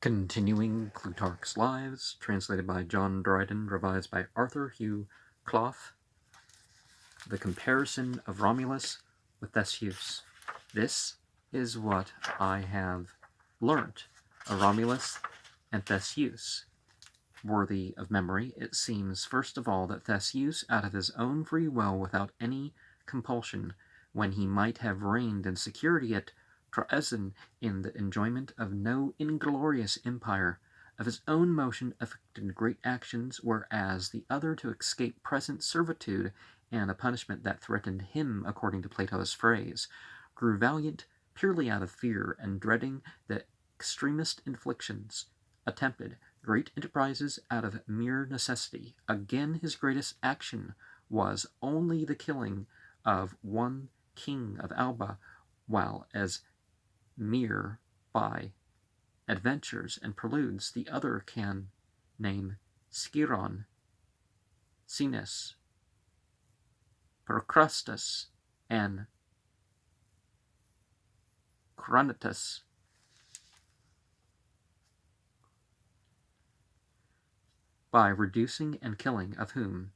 Continuing Plutarch's Lives, translated by John Dryden, revised by Arthur Hugh Clough. The comparison of Romulus with Theseus. This is what I have learnt of Romulus and Theseus. Worthy of memory, it seems first of all that Theseus, out of his own free will, without any compulsion, when he might have reigned in security at Troezen in the enjoyment of no inglorious empire, of his own motion effected great actions, whereas the other, to escape present servitude and a punishment that threatened him, according to Plato's phrase, grew valiant purely out of fear, and dreading the extremest inflictions, attempted great enterprises out of mere necessity. Again, his greatest action was only the killing of one king of Alba, while as mere by adventures and preludes the other can name Sciron, Sinus, Procrustes, and Chronotus. By reducing and killing of whom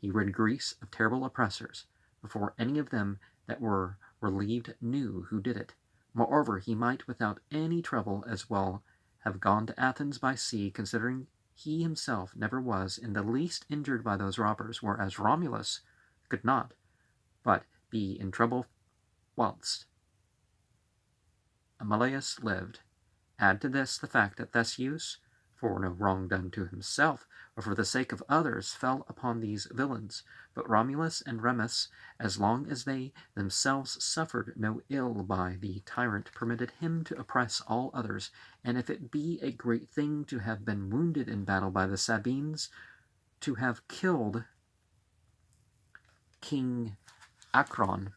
he rid Greece of terrible oppressors, before any of them that were relieved knew who did it. Moreover, he might without any trouble as well have gone to Athens by sea, considering he himself never was in the least injured by those robbers, whereas Romulus could not but be in trouble whilst Amulius lived. Add to this the fact that Theseus, for no wrong done to himself, but for the sake of others, fell upon these villains. But Romulus and Remus, as long as they themselves suffered no ill by the tyrant, permitted him to oppress all others. And if it be a great thing to have been wounded in battle by the Sabines, to have killed King Acron,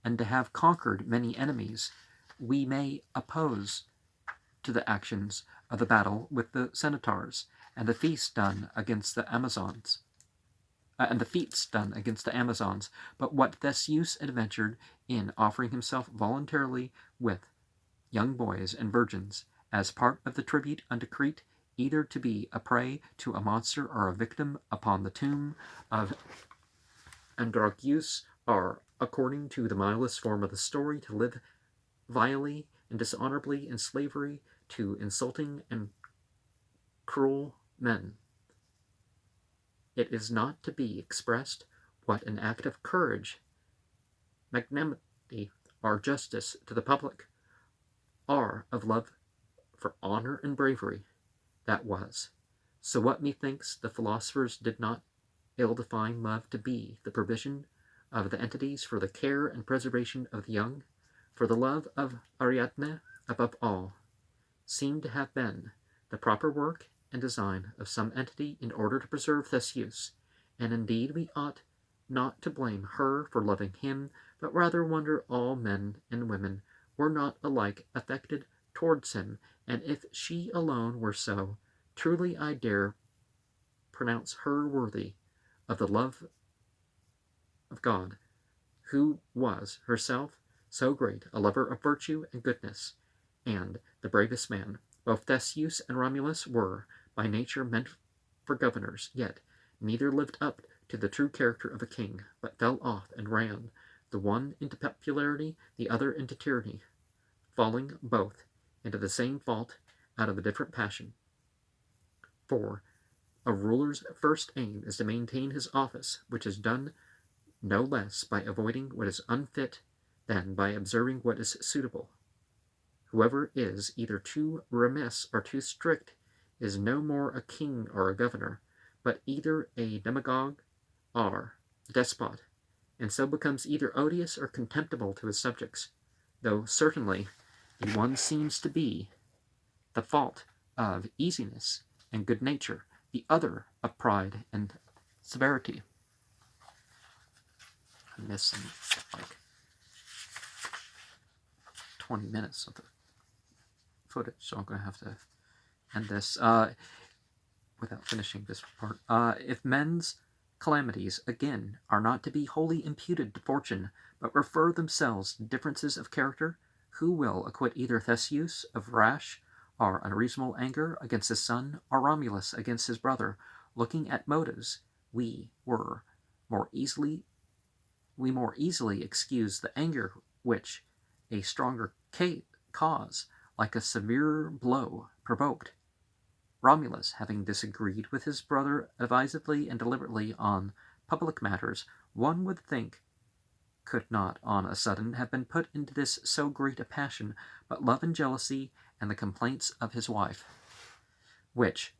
and to have conquered many enemies, we may oppose to the actions of the battle with the Centaurs, and the feats done against the Amazons. But what Theseus adventured in offering himself voluntarily with young boys and virgins, as part of the tribute unto Crete, either to be a prey to a monster or a victim upon the tomb of Androgeus, or, according to the mildest form of the story, to live vilely and dishonorably in slavery to insulting and cruel men. It is not to be expressed what an act of courage, magnanimity, or justice to the public, or of love for honor and bravery, that was. So what methinks the philosophers did not ill define love to be the provision of the entities for the care and preservation of the young, for the love of Ariadne, above all, seemed to have been the proper work and design of some entity in order to preserve Theseus, and indeed we ought not to blame her for loving him, but rather wonder all men and women were not alike affected towards him, and if she alone were so, truly I dare pronounce her worthy of the love of God, who was herself so great a lover of virtue and goodness, and the bravest man. Both Theseus and Romulus were by nature meant for governors, yet neither lived up to the true character of a king, but fell off and ran, the one into popularity, the other into tyranny, falling both into the same fault out of a different passion. For a ruler's first aim is to maintain his office, which is done no less by avoiding what is unfit than by observing what is suitable. Whoever is either too remiss or too strict is no more a king or a governor, but either a demagogue or a despot, and so becomes either odious or contemptible to his subjects, though certainly the one seems to be the fault of easiness and good nature, the other of pride and severity. I'm missing like 20 minutes of the footage, so I'm going to have to end this without finishing this part. If men's calamities, again, are not to be wholly imputed to fortune, but refer themselves to differences of character, who will acquit either Theseus of rash our unreasonable anger against his son, or Romulus against his brother, looking at motives, we more easily excuse the anger which a stronger cause, like a severer blow, provoked. Romulus, having disagreed with his brother advisedly and deliberately on public matters, one would think could not on a sudden have been put into this so great a passion, but love and jealousy and the complaints of his wife, which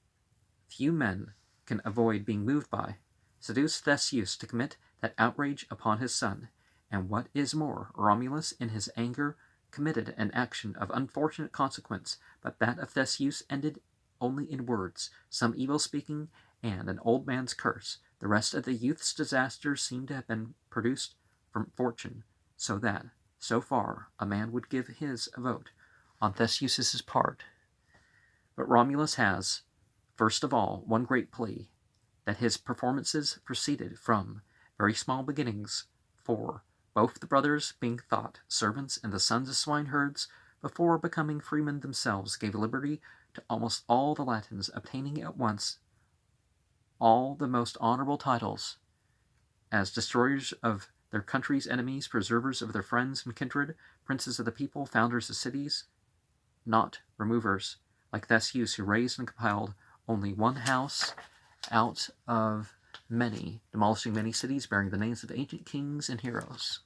few men can avoid being moved by, seduced Theseus to commit that outrage upon his son. And what is more, Romulus in his anger committed an action of unfortunate consequence, but that of Theseus ended only in words, some evil speaking, and an old man's curse. The rest of the youth's disasters seem to have been produced from fortune, so that, so far, a man would give his vote on Theseus's part. But Romulus has, first of all, one great plea, that his performances proceeded from very small beginnings, for both the brothers, being thought servants and the sons of swineherds, before becoming freemen themselves, gave liberty to almost all the Latins, obtaining at once all the most honorable titles, as destroyers of their country's enemies, preservers of their friends and kindred, princes of the people, founders of cities, not removers, like Theseus, who raised and compiled only one house out of many, demolishing many cities bearing the names of ancient kings and heroes.